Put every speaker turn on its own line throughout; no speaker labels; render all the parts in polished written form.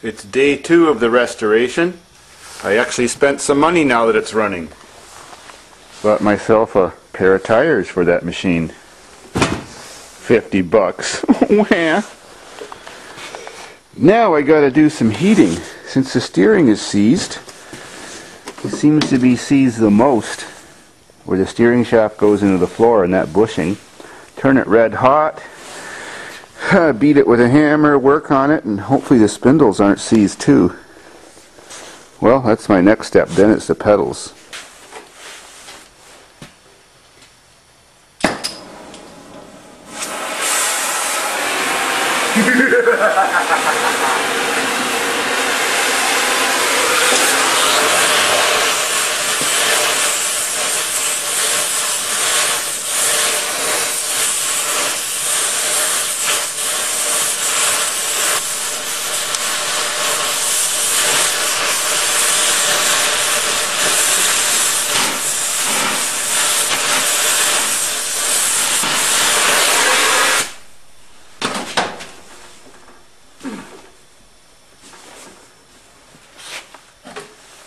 It's day 2 of the restoration. I actually spent some money now that it's running. Bought myself a pair of tires for that machine. 50 bucks. Now I gotta do some heating. Since the steering is seized, it seems to be seized the most where the steering shaft goes into the floor and that bushing. Turn it red hot, beat it with a hammer, work on it, and hopefully the spindles aren't seized too. Well, that's my next step. Then it's the pedals.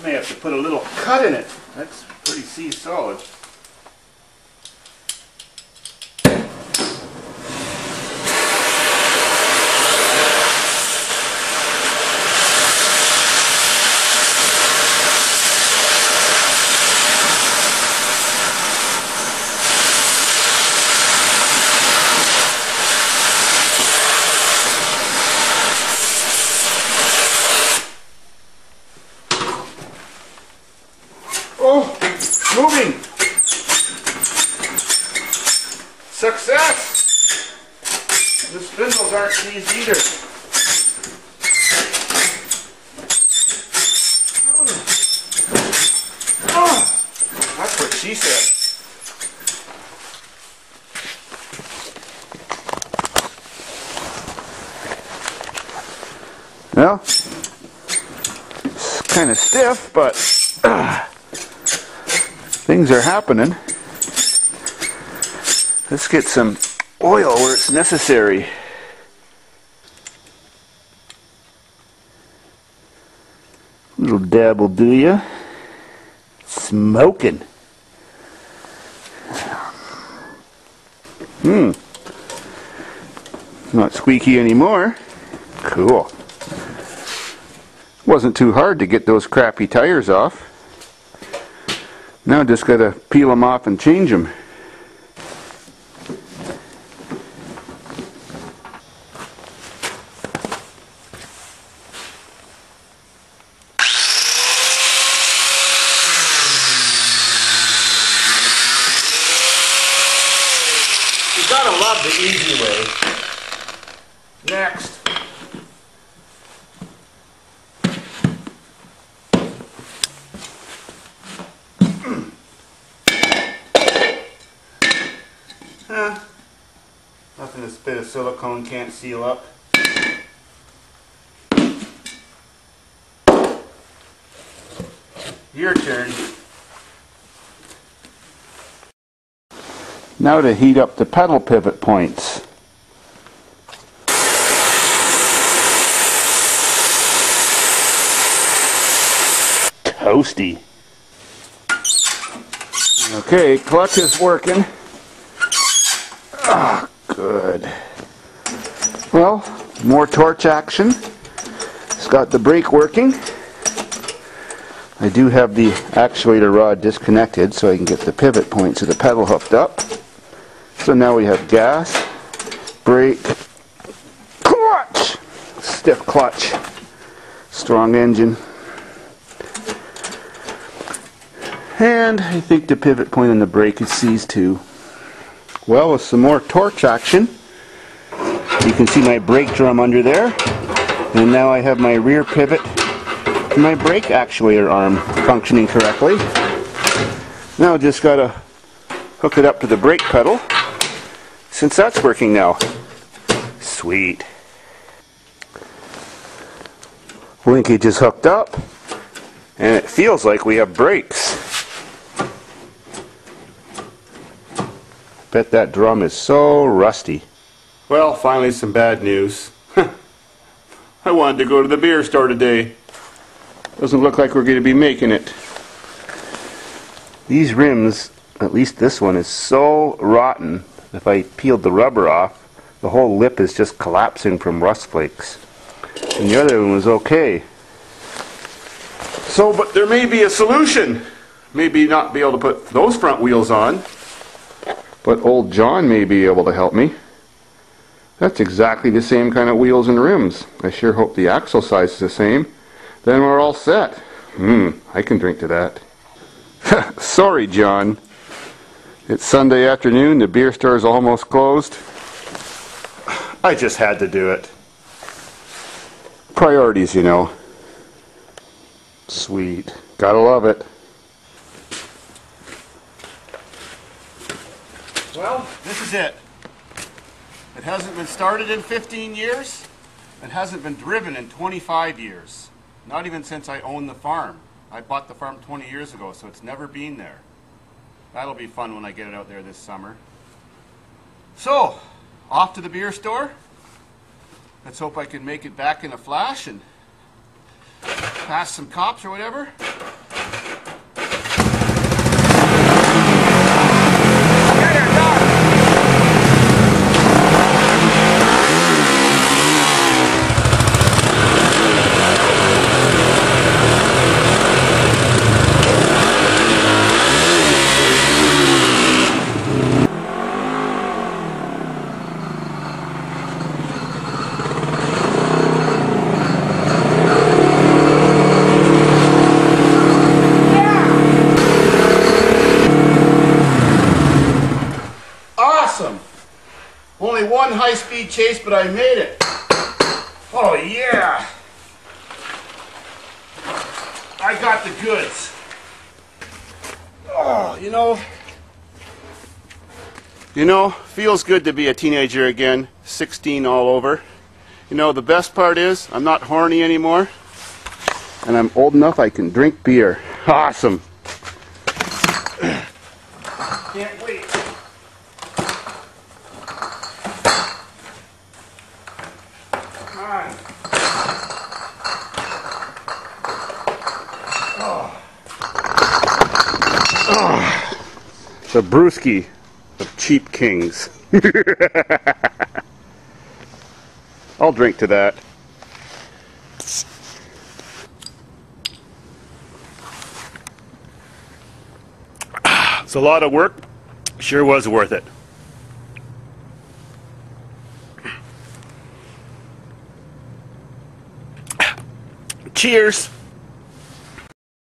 May have to put a little cut in it. That's pretty solid. Oh, moving! Success! The spindles aren't seized either. Oh, that's what she said. Well, it's kind of stiff, but things are happening. Let's get some oil where it's necessary. Little dab will do ya. Smoking. Not squeaky anymore. Cool. Wasn't too hard to get those crappy tires off. Now just gotta peel them off and change them. You gotta love the easy way. Next. Nothing this bit of silicone can't seal up. Your turn. Now to heat up the pedal pivot points. Toasty. Okay, clutch is working. Ah, good. Well, more torch action. It's got the brake working. I do have the actuator rod disconnected so I can get the pivot points of the pedal hooked up. So now we have gas, brake, clutch! Stiff clutch. Strong engine. And I think the pivot point on the brake is seized too. Well, with some more torch action, you can see my brake drum under there, and now I have my rear pivot and my brake actuator arm functioning correctly. Now I just gotta hook it up to the brake pedal, since that's working now. Sweet. Linkage is hooked up, and it feels like we have brakes. Bet that drum is so rusty. Well, finally some bad news. I wanted to go to the beer store today. Doesn't look like we're going to be making it. These rims, at least this one, is so rotten. If I peeled the rubber off, the whole lip is just collapsing from rust flakes. And the other one was okay. So, but there may be a solution. Maybe not be able to put those front wheels on, but old John may be able to help me. That's exactly the same kind of wheels and rims. I sure hope the axle size is the same. Then we're all set. I can drink to that. Sorry, John. It's Sunday afternoon, the beer store is almost closed. I just had to do it. Priorities, you know. Sweet. Gotta love it. Well, this is it. It hasn't been started in 15 years. It hasn't been driven in 25 years. Not even since I owned the farm. I bought the farm 20 years ago, so it's never been there. That'll be fun when I get it out there this summer. So, off to the beer store. Let's hope I can make it back in a flash and pass some cops or whatever. Only one high-speed chase, but I made it. Oh yeah! I got the goods. Oh, you know, feels good to be a teenager again, 16 all over. You know, the best part is I'm not horny anymore, and I'm old enough I can drink beer. Awesome. Can't wait. The brewski of cheap kings. I'll drink to that. It's a lot of work. Sure was worth it. Cheers.